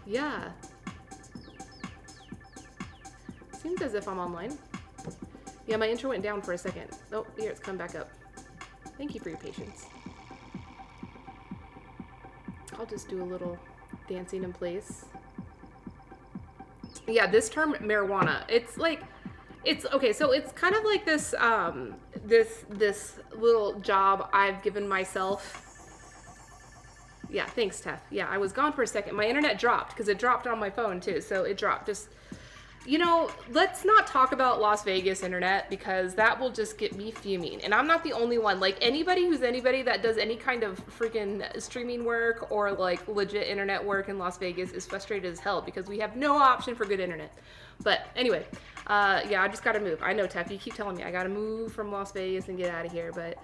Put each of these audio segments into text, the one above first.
Yeah. Seems as if I'm online. Yeah, my intro went down for a second. Oh, here, it's come back up. Thank you for your patience. I'll just do a little dancing in place. Yeah, this term marijuana, it's okay, so it's kind of like this this little job I've given myself. Yeah, thanks, Tef. Yeah, I was gone for a second. My internet dropped because it dropped on my phone too, so it dropped. Just, let's not talk about Las Vegas internet because that will just get me fuming. And I'm not the only one. Like, anybody that does any kind of freaking streaming work or like legit internet work in Las Vegas is frustrated as hell because we have no option for good internet. But anyway, yeah, I just gotta move. I know, Tef, you keep telling me I gotta move from Las Vegas and get out of here, but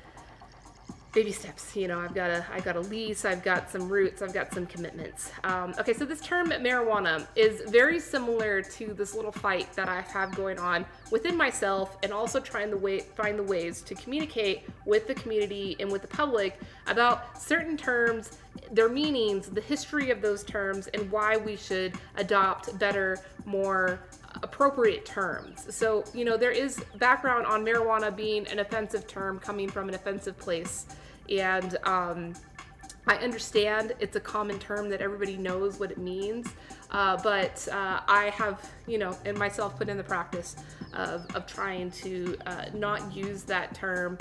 baby steps. I've got a lease, I've got some roots, I've got some commitments. Okay, so this term marijuana is very similar to this little fight that I have going on within myself, and also trying to find the ways to communicate with the community and with the public about certain terms, their meanings, the history of those terms, and why we should adopt better, more appropriate terms. So, there is background on marijuana being an offensive term coming from an offensive place. And I understand it's a common term that everybody knows what it means. But I have, and myself put in the practice of trying to not use that term,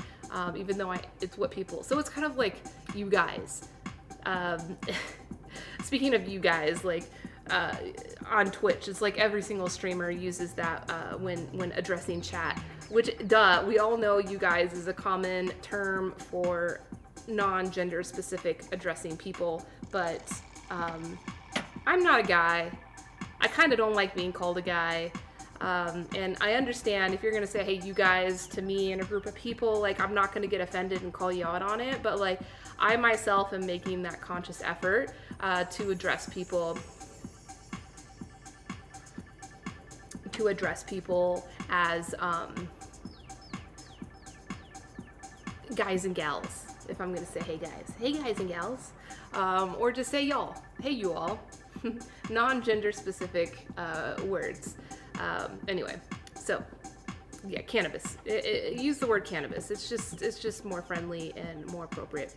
even though it's what people, so it's kind of like you guys. Speaking of you guys, like, on Twitch, it's like every single streamer uses that when addressing chat, which, duh, we all know you guys is a common term for non-gender specific addressing people, but I'm not a guy. I kind of don't like being called a guy, and I understand if you're gonna say, hey, you guys, to me and a group of people, like, I'm not gonna get offended and call you out on it, but like, I myself am making that conscious effort to address people as guys and gals, if I'm gonna say hey guys and gals, or just say y'all, hey you all, non-gender specific words. Anyway, so yeah, cannabis. Use the word cannabis. It's just more friendly and more appropriate.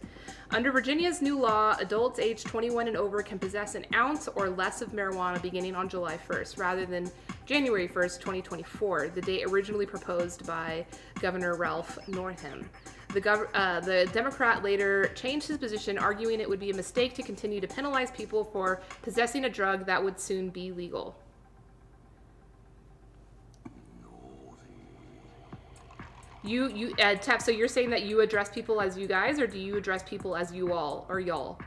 Under Virginia's new law, adults aged 21 and over can possess an ounce or less of marijuana beginning on July 1st, rather than January 1st, 2024, the date originally proposed by Governor Ralph Northam. The Democrat later changed his position, arguing it would be a mistake to continue to penalize people for possessing a drug that would soon be legal. Tef, so you're saying that you address people as you guys, or do you address people as you all or y'all?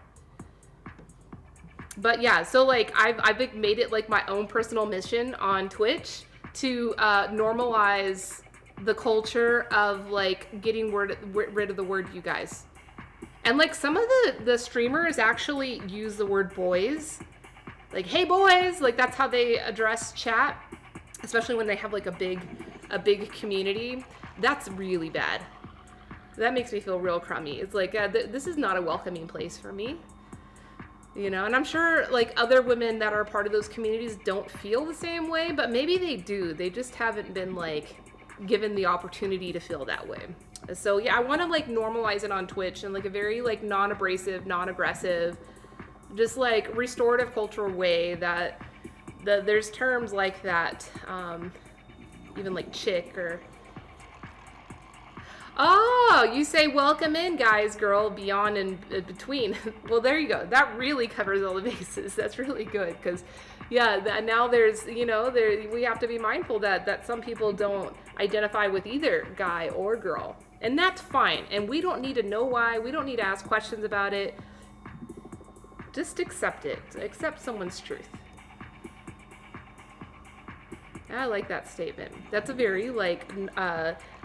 But yeah, so like I've made it like my own personal mission on Twitch to normalize the culture of like getting rid of the word you guys. And like some of the streamers actually use the word boys. Like, hey boys, like that's how they address chat, especially when they have like a big community. That's really bad. That makes me feel real crummy. It's like, this is not a welcoming place for me. And I'm sure like other women that are part of those communities don't feel the same way, but maybe they do. They just haven't been like given the opportunity to feel that way. So yeah, I want to like normalize it on Twitch in like a very like non-abrasive, non-aggressive, just like restorative cultural way that there's terms like that, even like chick or... Oh, you say welcome in, guys, girl, beyond and between. Well, there you go. That really covers all the bases. That's really good because, yeah, now there's, we have to be mindful that some people don't identify with either guy or girl. And that's fine. And we don't need to know why. We don't need to ask questions about it. Just accept it. Accept someone's truth. I like that statement. That's a very, like,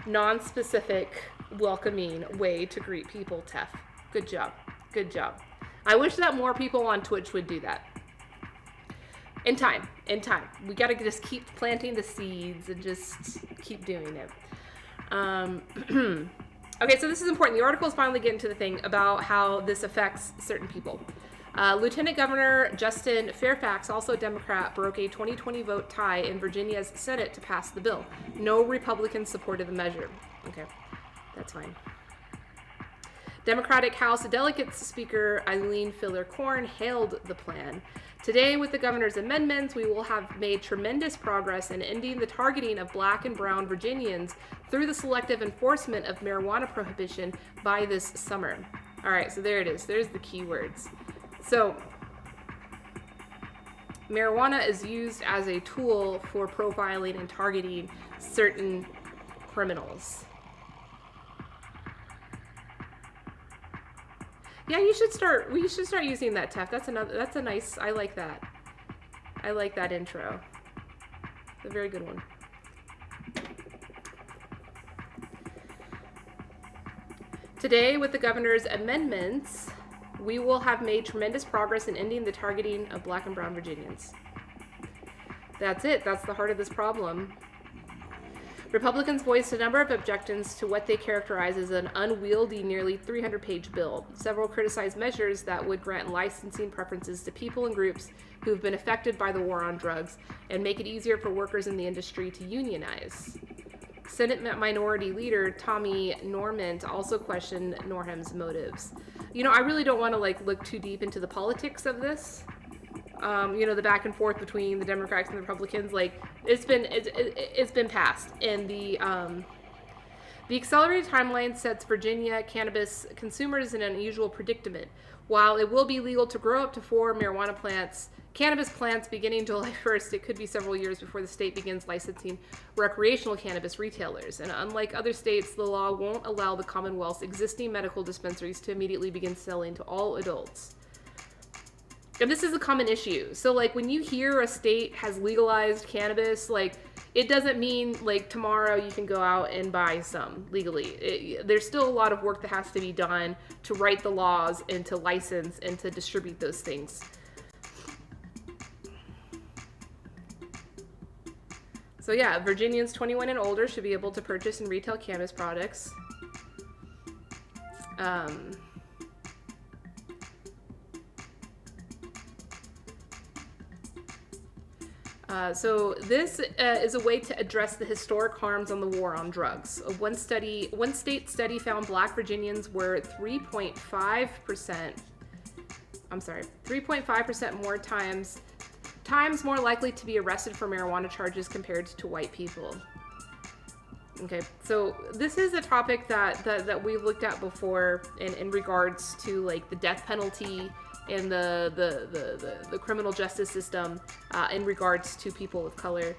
non-specific, welcoming way to greet people, Tef. Good job. Good job. I wish that more people on Twitch would do that. In time. We gotta just keep planting the seeds and just keep doing it. Okay, so this is important. The article is finally getting to the thing about how this affects certain people. Lieutenant Governor Justin Fairfax, also a Democrat, broke a 2020 vote tie in Virginia's Senate to pass the bill. No Republicans supported the measure. Okay, that's fine. Democratic House Delegates Speaker Eileen Filler-Corn hailed the plan. Today, with the governor's amendments, we will have made tremendous progress in ending the targeting of black and brown Virginians through the selective enforcement of marijuana prohibition by this summer. All right, so there it is. There's the keywords. So, marijuana is used as a tool for profiling and targeting certain criminals. Yeah, we should start using that, Tef. That's a nice, I like that. I like that intro. It's a very good one. Today, with the governor's amendments, we will have made tremendous progress in ending the targeting of black and brown Virginians. That's it. That's the heart of this problem. Republicans voiced a number of objections to what they characterize as an unwieldy, nearly 300-page bill. Several criticized measures that would grant licensing preferences to people and groups who have been affected by the war on drugs and make it easier for workers in the industry to unionize. Senate Minority Leader Tommy Normant also questioned Norham's motives. You know, I really don't want to look too deep into the politics of this. The back and forth between the Democrats and the Republicans, it's been passed, and the accelerated timeline sets Virginia cannabis consumers in an unusual predicament. While it will be legal to grow up to 4 cannabis plants beginning July 1st, it could be several years before the state begins licensing recreational cannabis retailers. And unlike other states, the law won't allow the Commonwealth's existing medical dispensaries to immediately begin selling to all adults. And this is a common issue. So when you hear a state has legalized cannabis, it doesn't mean tomorrow you can go out and buy some legally. There's still a lot of work that has to be done to write the laws and to license and to distribute those things. So yeah, Virginians 21 and older should be able to purchase and retail cannabis products. So this is a way to address the historic harms on the war on drugs. One state study found black Virginians were 3.5% more times more likely to be arrested for marijuana charges compared to white people. Okay, so this is a topic that we've looked at before in regards to the death penalty and the criminal justice system in regards to people of color.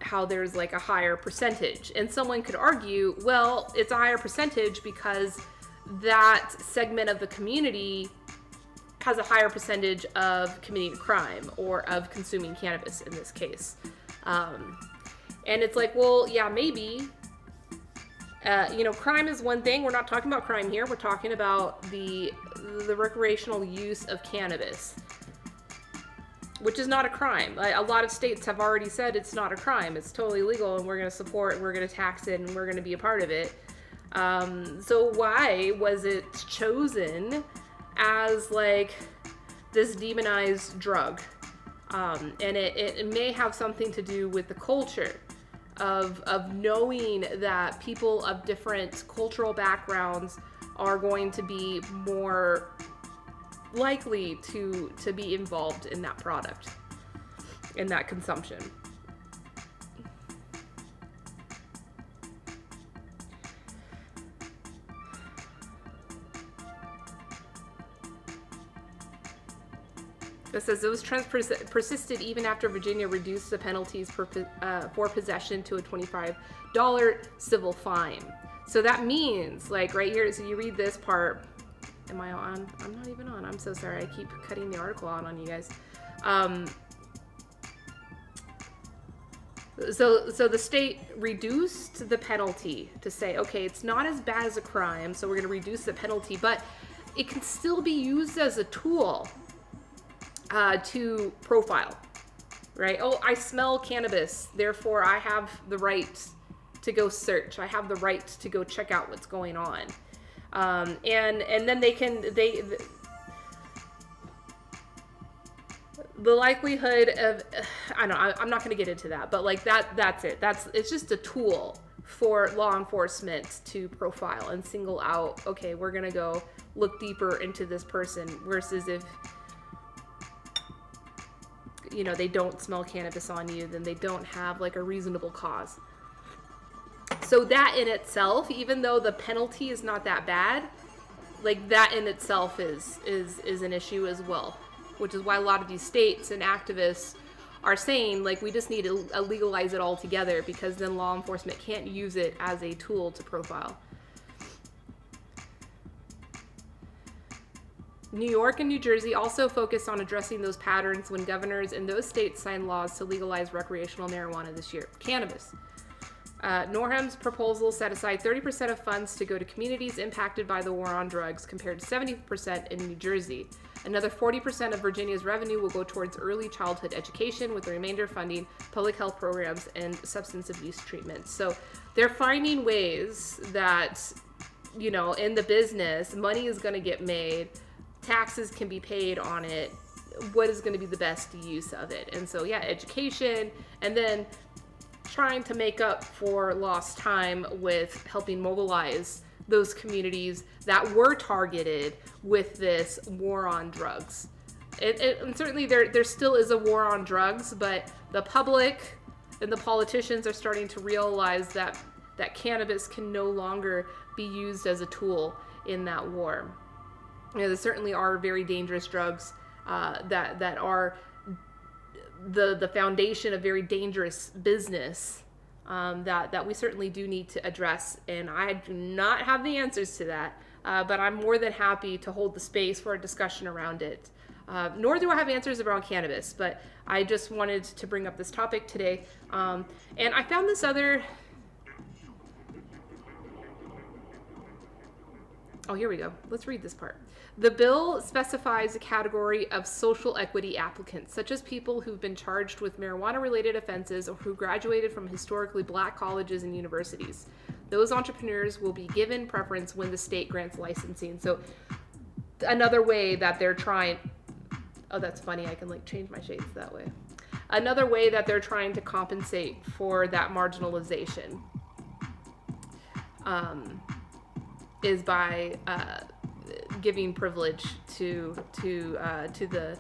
How there's a higher percentage. And someone could argue, well, it's a higher percentage because that segment of the community has a higher percentage of committing crime or of consuming cannabis in this case. And it's well, yeah, maybe. Crime is one thing. We're not talking about crime here. We're talking about the recreational use of cannabis, which is not a crime. A lot of states have already said it's not a crime. It's totally legal, and we're going to support it, we're going to tax it, and we're going to be a part of it. So why was it chosen as this demonized drug? And it may have something to do with the culture of knowing that people of different cultural backgrounds are going to be more likely to be involved in that product, in that consumption. It says those trends persisted even after Virginia reduced the penalties for possession to a $25 civil fine. So that means, right here, so you read this part. Am I on? I'm not even on. I'm so sorry. I keep cutting the article on you guys. So the state reduced the penalty to say, okay, it's not as bad as a crime, so we're going to reduce the penalty, but it can still be used as a tool to profile, right? Oh, I smell cannabis, therefore I have the right to go search. I have the right to go check out what's going on. And then the likelihood of, I don't know, I'm not going to get into that, but like that's it. It's just a tool for law enforcement to profile and single out, okay, we're going to go look deeper into this person, versus if, they don't smell cannabis on you, then they don't have like a reasonable cause. So that in itself, even though the penalty is not that bad, like that in itself is an issue as well, which is why a lot of these states and activists are saying, like, we just need to legalize it all together, because then law enforcement can't use it as a tool to profile. New York and New Jersey also focus on addressing those patterns when governors in those states signed laws to legalize recreational marijuana this year. Cannabis. Norham's proposal set aside 30% of funds to go to communities impacted by the war on drugs, compared to 70% in New Jersey. Another 40% of Virginia's revenue will go towards early childhood education, with the remainder funding public health programs and substance abuse treatment. So they're finding ways that, in the business, money is going to get made, taxes can be paid on it, what is going to be the best use of it. And so, yeah, education, and then trying to make up for lost time with helping mobilize those communities that were targeted with this war on drugs. And certainly there still is a war on drugs, but the public and the politicians are starting to realize that cannabis can no longer be used as a tool in that war. There certainly are very dangerous drugs that are the foundation of very dangerous business that we certainly do need to address. And I do not have the answers to that, but I'm more than happy to hold the space for a discussion around it. Nor do I have answers around cannabis, but I just wanted to bring up this topic today. And I found this other... Oh, here we go. Let's read this part. The bill specifies a category of social equity applicants, such as people who've been charged with marijuana-related offenses or who graduated from historically black colleges and universities. Those entrepreneurs will be given preference when the state grants licensing. So another way that they're trying... Oh, that's funny. I can like change my shades that way. Another way that they're trying to compensate for that marginalization is by giving privilege to the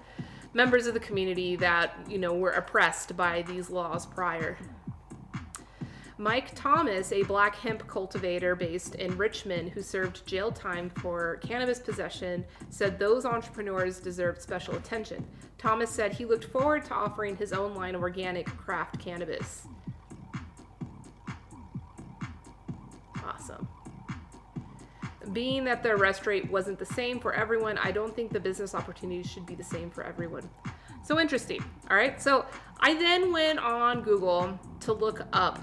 members of the community that were oppressed by these laws prior. Mike Thomas, a black hemp cultivator based in Richmond who served jail time for cannabis possession, said those entrepreneurs deserved special attention. Thomas said he looked forward to offering his own line of organic craft cannabis. Awesome. Being that the arrest rate wasn't the same for everyone, I don't think the business opportunities should be the same for everyone. So interesting. All right. So I then went on Google to look up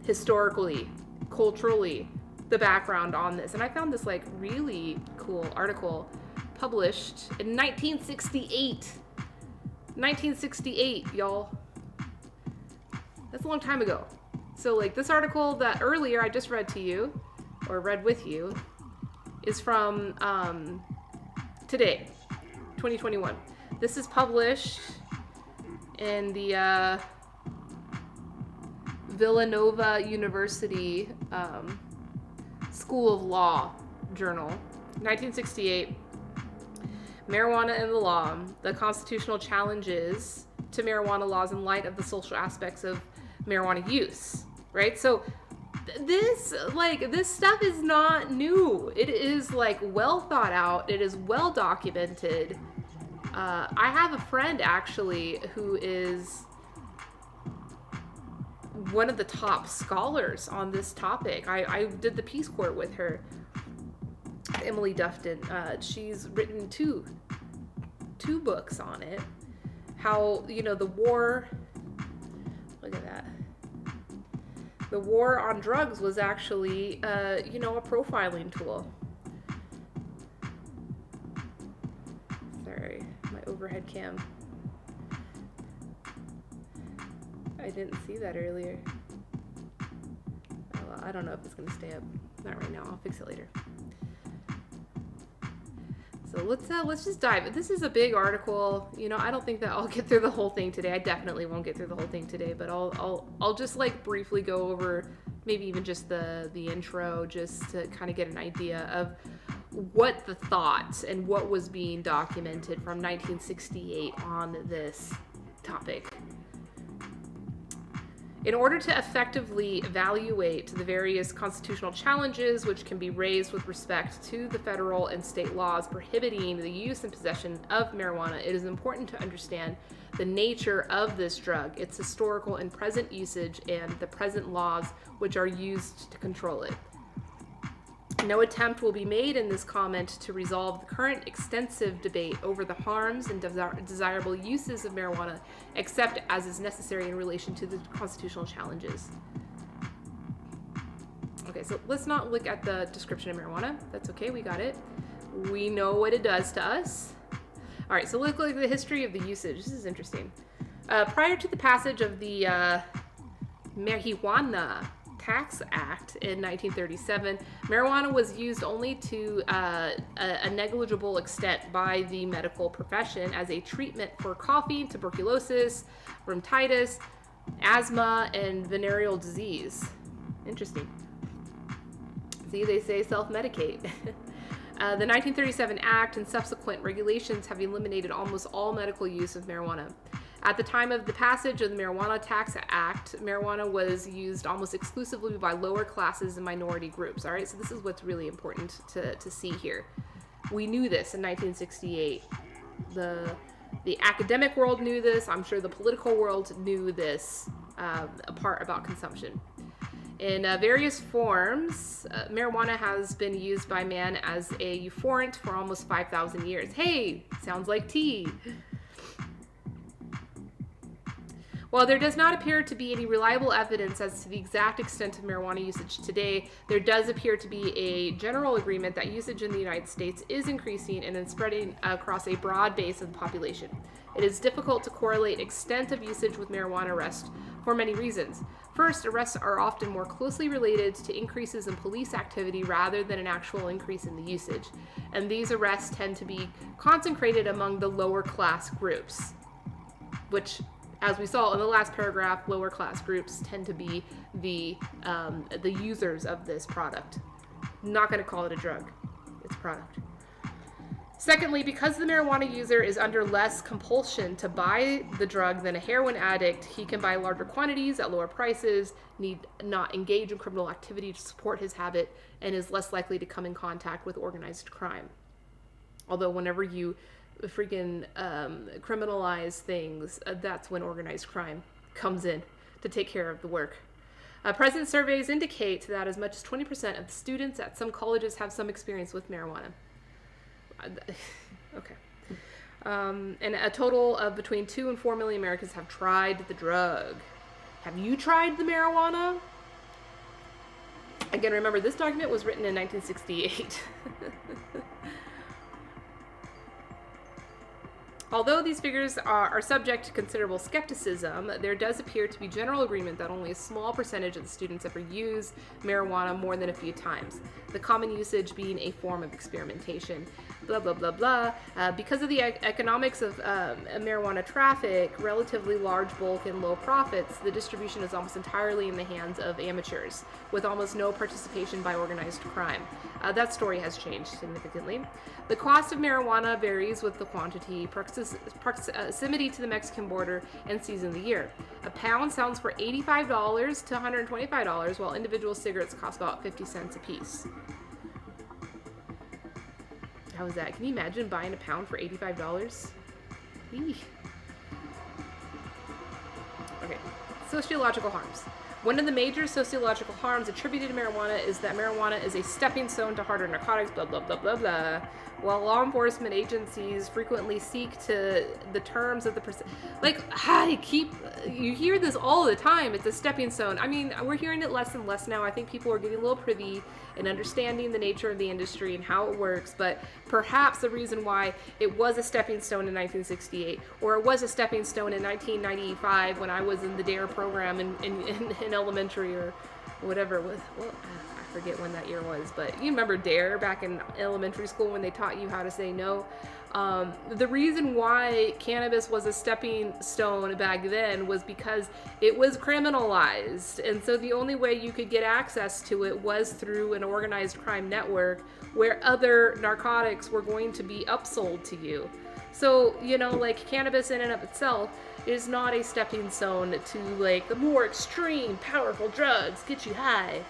historically, culturally, the background on this. And I found this like really cool article published in 1968. 1968, y'all. That's a long time ago. So like this article that earlier I just read to you, or read with you, is from today, 2021. This is published in the Villanova University School of Law Journal, 1968. Marijuana and the Law, the constitutional challenges to marijuana laws in light of the social aspects of marijuana use, right? So this stuff is not new. It is like well thought out. It is well documented. I have a friend actually who is one of the top scholars on this topic. I did the Peace Corps with her, Emily Dufton. She's written two books on it. How, the war, look at that. The war on drugs was actually, a profiling tool. Sorry, my overhead cam. I didn't see that earlier. Oh, well, I don't know if it's going to stay up. Not right now. I'll fix it later. So let's just dive. This is a big article. I don't think that I'll get through the whole thing today. I definitely won't get through the whole thing today, but I'll just like briefly go over maybe even just the intro, just to kind of get an idea of what the thoughts and what was being documented from 1968 on this topic. In order to effectively evaluate the various constitutional challenges which can be raised with respect to the federal and state laws prohibiting the use and possession of marijuana, it is important to understand the nature of this drug, its historical and present usage, and the present laws which are used to control it. No attempt will be made in this comment to resolve the current extensive debate over the harms and desirable uses of marijuana, except as is necessary in relation to the constitutional challenges. Okay, so let's not look at the description of marijuana. That's okay, we got it. We know what it does to us. All right, so look at the history of the usage. This is interesting. Prior to the passage of the Marijuana Tax Act in 1937, marijuana was used only to a negligible extent by the medical profession as a treatment for coughing, tuberculosis, rheumatis, asthma, and venereal disease. Interesting. See, they say self-medicate. The 1937 Act and subsequent regulations have eliminated almost all medical use of marijuana. At the time of the passage of the Marijuana Tax Act, marijuana was used almost exclusively by lower classes and minority groups. All right, so this is what's really important to see here. We knew this in 1968. The academic world knew this. I'm sure the political world knew this part about consumption. In various forms, marijuana has been used by man as a euphorant for almost 5,000 years. Hey, sounds like tea. While there does not appear to be any reliable evidence as to the exact extent of marijuana usage today, there does appear to be a general agreement that usage in the United States is increasing and is spreading across a broad base of the population. It is difficult to correlate extent of usage with marijuana arrest for many reasons. First, arrests are often more closely related to increases in police activity rather than an actual increase in the usage, and these arrests tend to be concentrated among the lower class groups, which, as we saw in the last paragraph, lower class groups tend to be the users of this product. I'm not going to call it a drug. It's a product. Secondly, because the marijuana user is under less compulsion to buy the drug than a heroin addict, he can buy larger quantities at lower prices, need not engage in criminal activity to support his habit, and is less likely to come in contact with organized crime. Although whenever you freaking criminalize things, that's when organized crime comes in to take care of the work. Present surveys indicate that as much as 20% of the students at some colleges have some experience with marijuana. Okay. And a total of between 2 and 4 million Americans have tried the drug. Have you tried the marijuana? Again, remember, this document was written in 1968. Although these figures are subject to considerable skepticism, there does appear to be general agreement that only a small percentage of the students ever use marijuana more than a few times, the common usage being a form of experimentation. Blah, blah, blah, blah. Because of the economics of marijuana traffic, relatively large bulk and low profits, the distribution is almost entirely in the hands of amateurs, with almost no participation by organized crime. That story has changed significantly. The cost of marijuana varies with the quantity, proximity to the Mexican border, and season of the year. A pound sells for $85 to $125, while individual cigarettes cost about 50 cents a piece. How is that? Can you imagine buying a pound for $85? Eesh. Okay, sociological harms. One of the major sociological harms attributed to marijuana is that marijuana is a stepping stone to harder narcotics, blah, blah, blah, blah, blah. While law enforcement agencies frequently seek to the terms of the you hear this all the time. It's a stepping stone. I mean, we're hearing it less and less now. I think people are getting a little privy and understanding the nature of the industry and how it works, but perhaps the reason why it was a stepping stone in 1968, or it was a stepping stone in 1995 when I was in the DARE program in elementary or whatever it was. Well, I forget when that year was, but you remember DARE back in elementary school when they taught you how to say no. The reason why cannabis was a stepping stone back then was because it was criminalized. And so the only way you could get access to it was through an organized crime network where other narcotics were going to be upsold to you. So, like cannabis in and of itself is not a stepping stone to like the more extreme, powerful drugs get you high.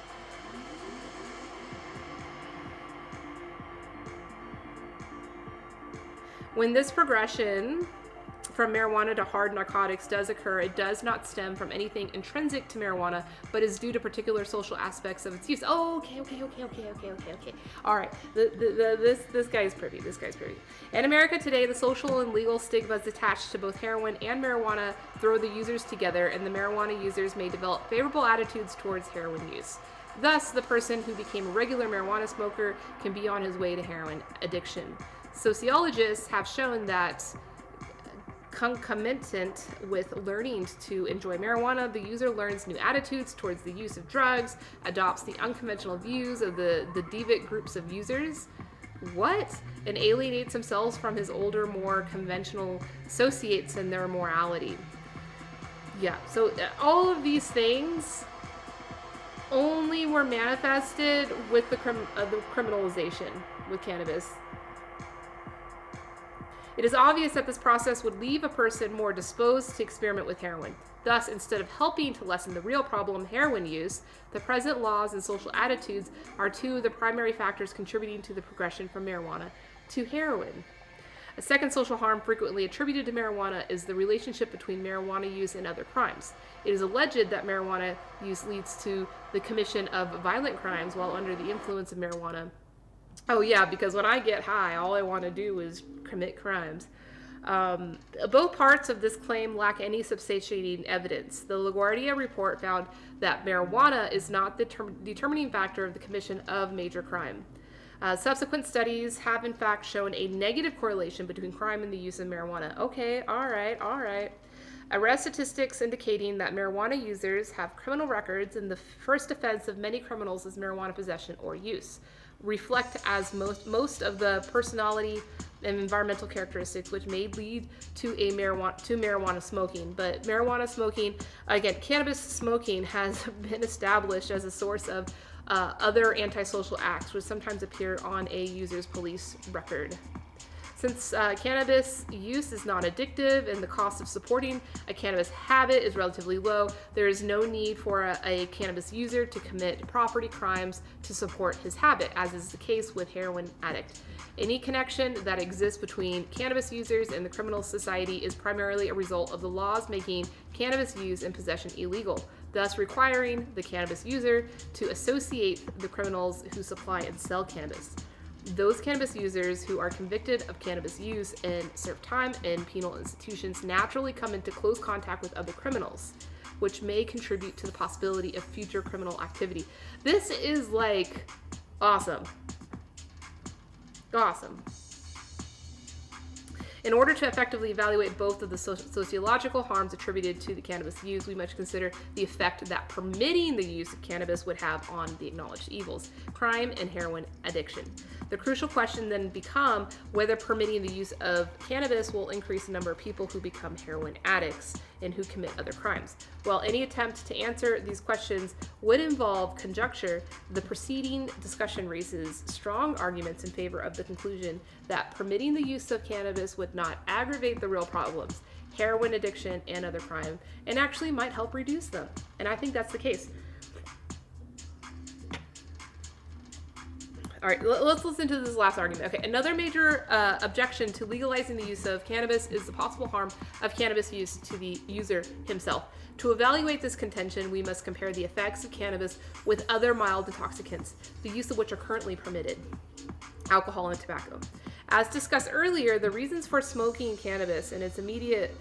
When this progression from marijuana to hard narcotics does occur, it does not stem from anything intrinsic to marijuana, but is due to particular social aspects of its use. Oh, okay. All right, this guy's privy. In America today, the social and legal stigmas attached to both heroin and marijuana throw the users together, and the marijuana users may develop favorable attitudes towards heroin use. Thus, the person who became a regular marijuana smoker can be on his way to heroin addiction. Sociologists have shown that concomitant with learning to enjoy marijuana, the user learns new attitudes towards the use of drugs, adopts the unconventional views of the deviant groups of users. What? And alienates himself from his older, more conventional associates and their morality. Yeah, so all of these things only were manifested with the criminalization with cannabis. It is obvious that this process would leave a person more disposed to experiment with heroin. Thus, instead of helping to lessen the real problem, heroin use, the present laws and social attitudes are two of the primary factors contributing to the progression from marijuana to heroin. A second social harm frequently attributed to marijuana is the relationship between marijuana use and other crimes. It is alleged that marijuana use leads to the commission of violent crimes while under the influence of marijuana. Oh yeah, because when I get high, all I want to do is commit crimes. Both parts of this claim lack any substantiating evidence. The LaGuardia report found that marijuana is not the determining factor of the commission of major crime. Subsequent studies have in fact shown a negative correlation between crime and the use of marijuana. Okay, all right. Arrest statistics indicating that marijuana users have criminal records, and the first offense of many criminals is marijuana possession or use, reflect as most of the personality and environmental characteristics which may lead to marijuana smoking. But marijuana smoking, again, cannabis smoking has been established as a source of other antisocial acts which sometimes appear on a user's police record. Since cannabis use is not addictive and the cost of supporting a cannabis habit is relatively low, there is no need for a cannabis user to commit property crimes to support his habit, as is the case with heroin addict. Any connection that exists between cannabis users and the criminal society is primarily a result of the laws making cannabis use and possession illegal, thus requiring the cannabis user to associate the criminals who supply and sell cannabis. Those cannabis users who are convicted of cannabis use and serve time in penal institutions naturally come into close contact with other criminals, which may contribute to the possibility of future criminal activity. This is like awesome. In order to effectively evaluate both of the sociological harms attributed to the cannabis use, we must consider the effect that permitting the use of cannabis would have on the acknowledged evils, crime and heroin addiction. The crucial question then becomes whether permitting the use of cannabis will increase the number of people who become heroin addicts and who commit other crimes. While any attempt to answer these questions would involve conjecture, the preceding discussion raises strong arguments in favor of the conclusion that permitting the use of cannabis would not aggravate the real problems, heroin addiction and other crime, and actually might help reduce them. And I think that's the case. All right, let's listen to this last argument. Okay, another major objection to legalizing the use of cannabis is the possible harm of cannabis use to the user himself. To evaluate this contention, we must compare the effects of cannabis with other mild intoxicants, the use of which are currently permitted, alcohol and tobacco. As discussed earlier, the reasons for smoking cannabis and its immediate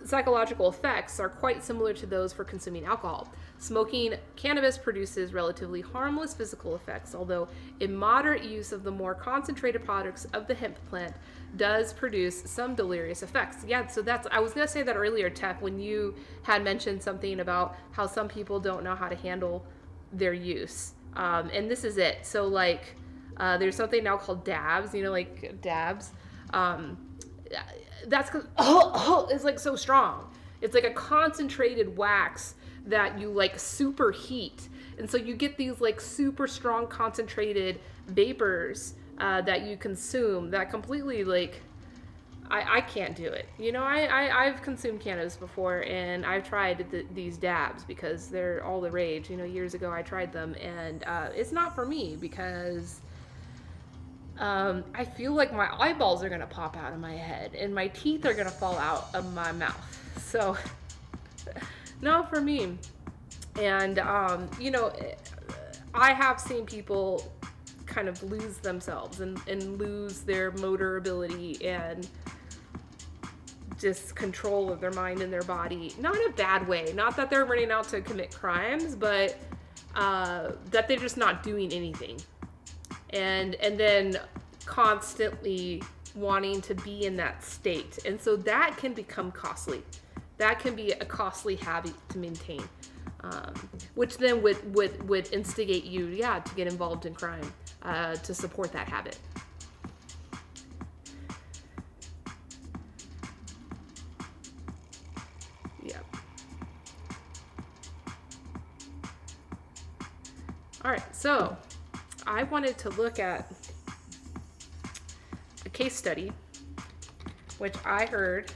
psychological effects are quite similar to those for consuming alcohol. Smoking cannabis produces relatively harmless physical effects, although immoderate use of the more concentrated products of the hemp plant does produce some deleterious effects. Yeah, so I was going to say that earlier, Tef, when you had mentioned something about how some people don't know how to handle their use. And this is it. So like, there's something now called dabs, like dabs. That's because it's like so strong. It's like a concentrated wax that you like superheat. And so you get these like super strong concentrated vapors that you consume that completely like, I can't do it. I've consumed cannabis before, and I've tried these dabs because they're all the rage. Years ago I tried them, and it's not for me because I feel like my eyeballs are going to pop out of my head and my teeth are going to fall out of my mouth. So, not for me. And, I have seen people kind of lose themselves and lose their motor ability and just control of their mind and their body. Not in a bad way. Not that they're running out to commit crimes, but that they're just not doing anything. And then constantly wanting to be in that state. And so that can become costly. That can be a costly habit to maintain, which then would instigate you, to get involved in crime, to support that habit. Yeah. All right, so I wanted to look at a case study, which I heard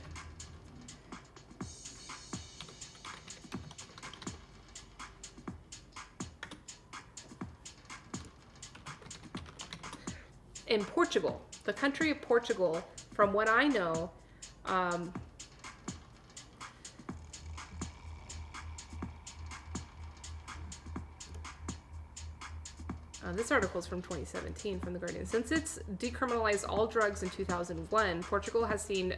in Portugal, the country of Portugal. From what I know, this article is from 2017 from The Guardian. Since it's decriminalized all drugs in 2001, Portugal has seen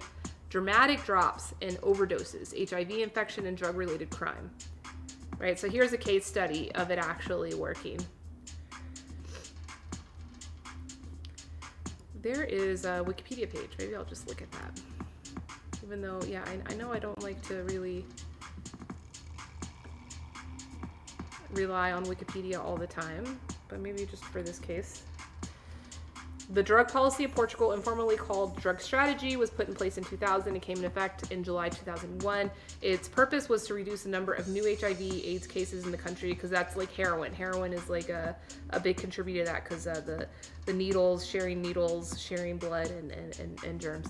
dramatic drops in overdoses, HIV infection, and drug-related crime. Right, so here's a case study of it actually working. There is a Wikipedia page. Maybe I'll just look at that. Even though, I know I don't like to really rely on Wikipedia all the time, but maybe just for this case. The drug policy of Portugal, informally called Drug Strategy, was put in place in 2000 and came into effect in July 2001. Its purpose was to reduce the number of new HIV/AIDS cases in the country, because that's like heroin. Heroin is like a big contributor to that, because the needles, sharing blood and germs.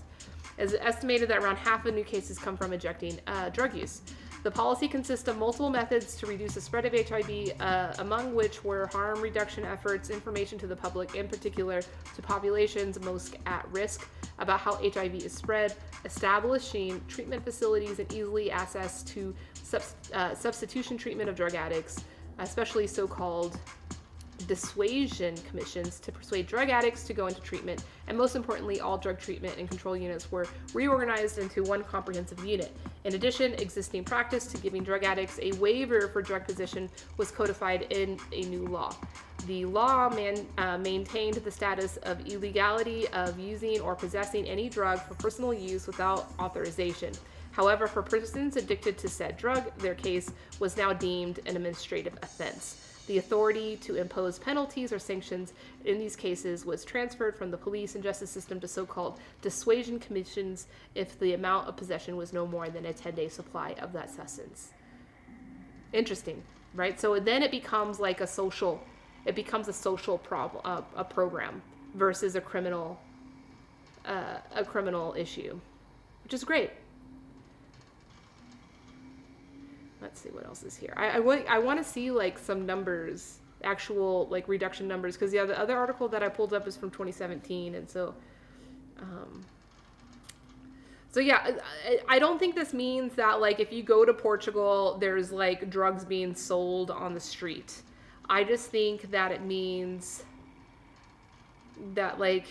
It's estimated that around half of new cases come from injecting drug use. The policy consists of multiple methods to reduce the spread of HIV, among which were harm reduction efforts, information to the public, in particular to populations most at risk about how HIV is spread, establishing treatment facilities and easily access to substitution treatment of drug addicts, especially so-called dissuasion commissions to persuade drug addicts to go into treatment, and most importantly, all drug treatment and control units were reorganized into one comprehensive unit. In addition, existing practice to giving drug addicts a waiver for drug possession was codified in a new law. The law maintained the status of illegality of using or possessing any drug for personal use without authorization. However, for persons addicted to said drug, their case was now deemed an administrative offense. The authority to impose penalties or sanctions in these cases was transferred from the police and justice system to so-called dissuasion commissions if the amount of possession was no more than a 10-day supply of that substance. Interesting, right? So then it becomes like a social problem, a program versus a criminal issue, which is great. Let's see what else is here. I want to see like some numbers, actual like reduction numbers, because the other article that I pulled up is from 2017, and so I don't think this means that like if you go to Portugal, there's like drugs being sold on the street. I just think that it means that like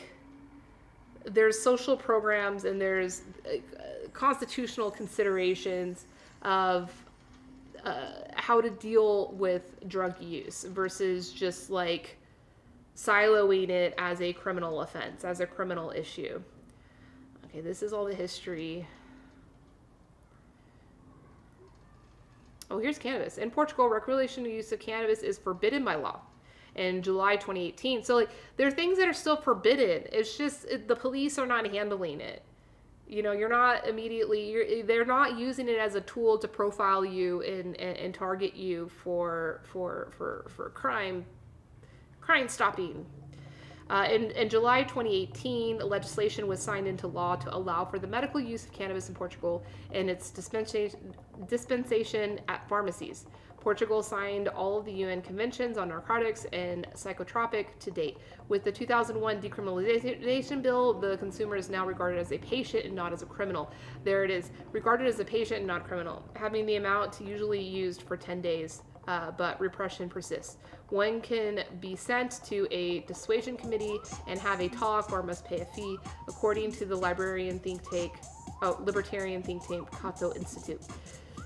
there's social programs and there's constitutional considerations of how to deal with drug use versus just like siloing it as a criminal offense, as a criminal issue. Okay, this is all the history. Oh, here's cannabis. In Portugal, recreational use of cannabis is forbidden by law in July 2018. So, like, there are things that are still forbidden. It's just the police are not handling it. You're not immediately. They're not using it as a tool to profile you and target you for crime stopping. In July 2018, legislation was signed into law to allow for the medical use of cannabis in Portugal and its dispensation at pharmacies. Portugal signed all of the UN conventions on narcotics and psychotropic to date. With the 2001 decriminalization bill, the consumer is now regarded as a patient and not as a criminal. There it is, regarded as a patient and not criminal, having the amount usually used for 10 days. But repression persists. One can be sent to a dissuasion committee and have a talk or must pay a fee, according to the libertarian think tank Cato Institute.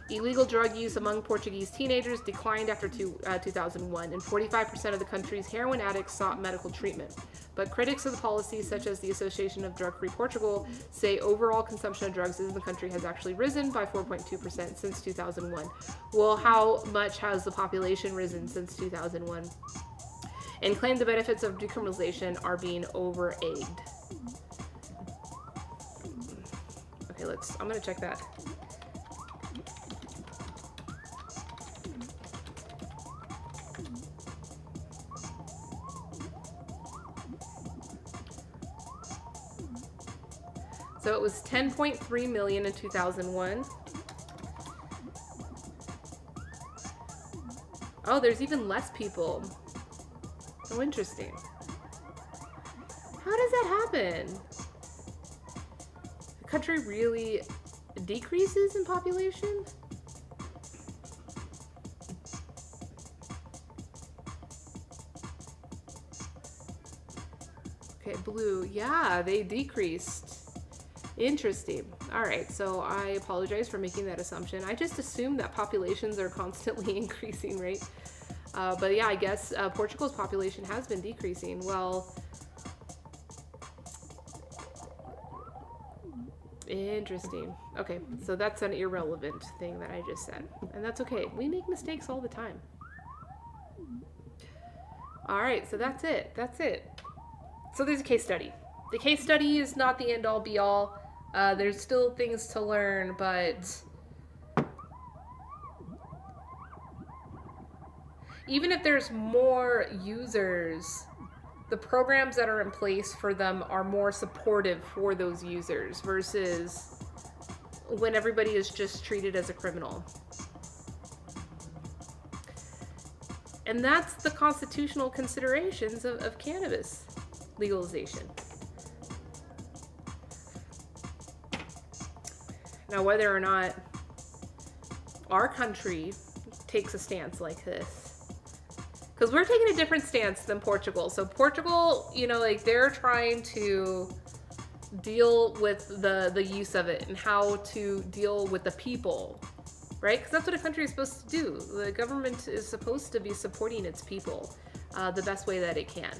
Illegal drug use among Portuguese teenagers declined after 2001, and 45% of the country's heroin addicts sought medical treatment. But critics of the policy, such as the Association of Drug-Free Portugal, say overall consumption of drugs in the country has actually risen by 4.2% since 2001. Well, how much has the population risen since 2001? And claim the benefits of decriminalization are being over-egged. Okay, I'm gonna check that. So it was 10.3 million in 2001. Oh, there's even less people. Oh, interesting. How does that happen? The country really decreases in population? Okay, blue. Yeah, they decreased. Interesting. All right, so I apologize for making that assumption. I just assumed that populations are constantly increasing, right? But yeah, I guess Portugal's population has been decreasing. Well, interesting. Okay, so that's an irrelevant thing that I just said. And that's okay. We make mistakes all the time. All right, so that's it. That's it. So there's a case study. The case study is not the end-all, be-all. There's still things to learn, but even if there's more users, the programs that are in place for them are more supportive for those users versus when everybody is just treated as a criminal. And that's the constitutional considerations of cannabis legalization. Now, whether or not our country takes a stance like this, because we're taking a different stance than Portugal. So Portugal, like they're trying to deal with the use of it and how to deal with the people, right? Because that's what a country is supposed to do. The government is supposed to be supporting its people the best way that it can.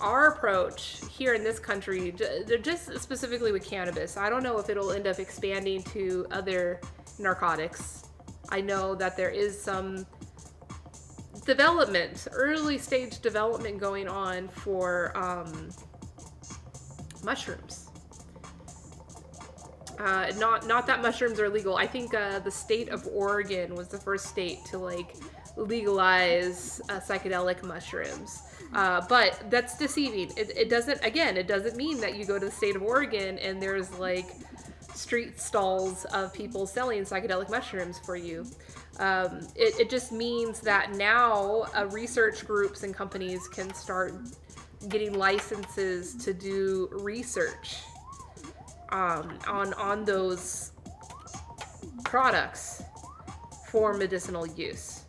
Our approach here in this country, just specifically with cannabis, I don't know if it'll end up expanding to other narcotics. I know that there is some development, early stage development going on for mushrooms. Not that mushrooms are legal. I think the state of Oregon was the first state to legalize psychedelic mushrooms. But that's deceiving. It doesn't mean that you go to the state of Oregon and there's street stalls of people selling psychedelic mushrooms for you. It just means that now research groups and companies can start getting licenses to do research on those products for medicinal use,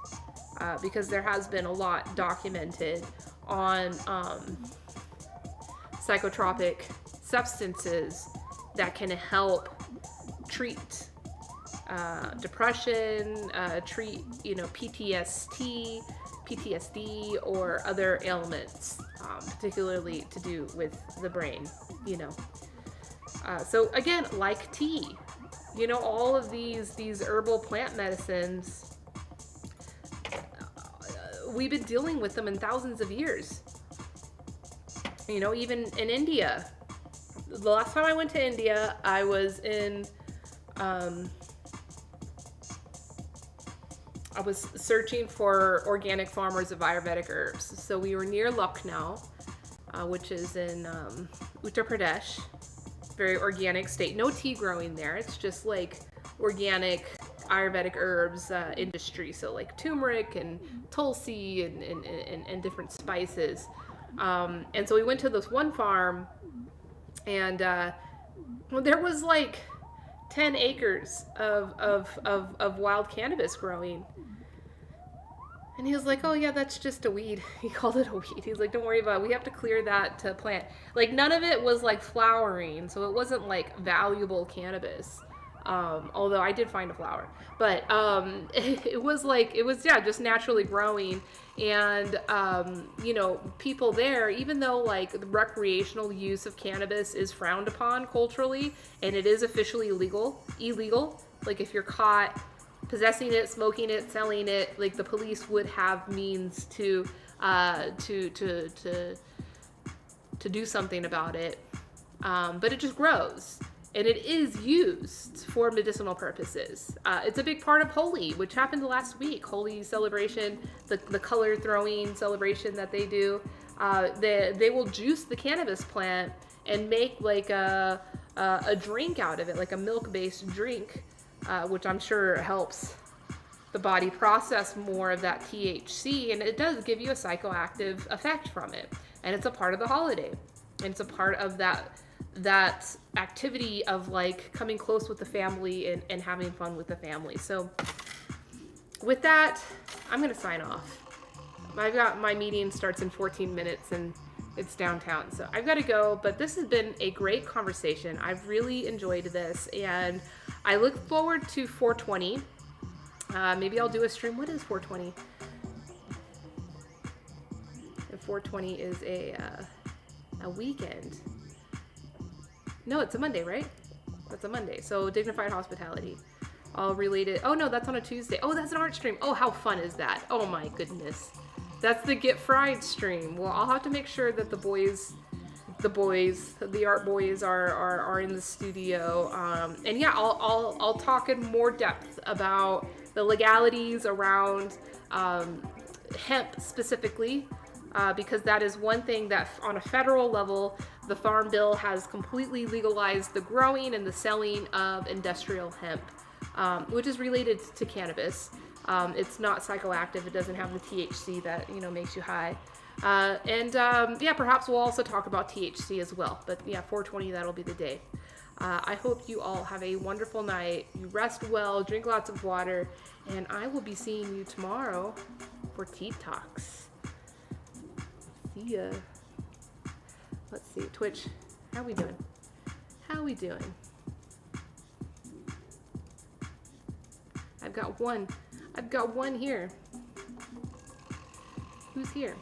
because there has been a lot documented on psychotropic substances that can help treat depression, treat PTSD or other ailments, particularly to do with the brain. So again, like tea, all of these herbal plant medicines, we've been dealing with them in thousands of years. Even in India. The last time I went to India, I was searching for organic farmers of Ayurvedic herbs. So we were near Lucknow, which is in Uttar Pradesh. Very organic state. No tea growing there. It's just like organic Ayurvedic herbs industry. So like turmeric and tulsi and different spices. And so we went to this one farm, and there was like 10 acres of wild cannabis growing. And he was like, oh yeah, that's just a weed. He called it a weed. He's like, don't worry about it. We have to clear that to plant. Like, none of it was like flowering, so it wasn't like valuable cannabis. Although I did find a flower. But it was just naturally growing. And, people there, even though like the recreational use of cannabis is frowned upon culturally, and it is officially illegal, like if you're caught possessing it, smoking it, selling it, like the police would have means to do something about it. But it just grows, and it is used for medicinal purposes. It's a big part of Holi, which happened last week. Holi celebration, the color throwing celebration that they do. They will juice the cannabis plant and make like a drink out of it, like a milk-based drink. Which I'm sure helps the body process more of that THC, and it does give you a psychoactive effect from it. And it's a part of the holiday, and it's a part of that activity of like coming close with the family and having fun with the family. So with that, I'm gonna sign off. I've got my meeting starts in 14 minutes, and it's downtown, so I've got to go. But this has been a great conversation. I've really enjoyed this, and I look forward to 420. Maybe I'll do a stream. What is 420? And 420 is a weekend. No, it's a Monday, right? That's a Monday. So dignified hospitality. All related. Oh no, that's on a Tuesday. Oh, that's an art stream. Oh, how fun is that? Oh my goodness. That's the Get Fried stream. Well, I'll have to make sure that the art boys are in the studio. And yeah, I'll talk in more depth about the legalities around hemp specifically, because that is one thing that on a federal level, the Farm Bill has completely legalized the growing and the selling of industrial hemp, which is related to cannabis. It's not psychoactive. It doesn't have the THC that, makes you high. Perhaps we'll also talk about THC as well. But yeah, 420, that'll be the day. I hope you all have a wonderful night. You rest well, drink lots of water, and I will be seeing you tomorrow for Tea Talks. See ya. Let's see, Twitch, how we doing? I've got one here. Who's here?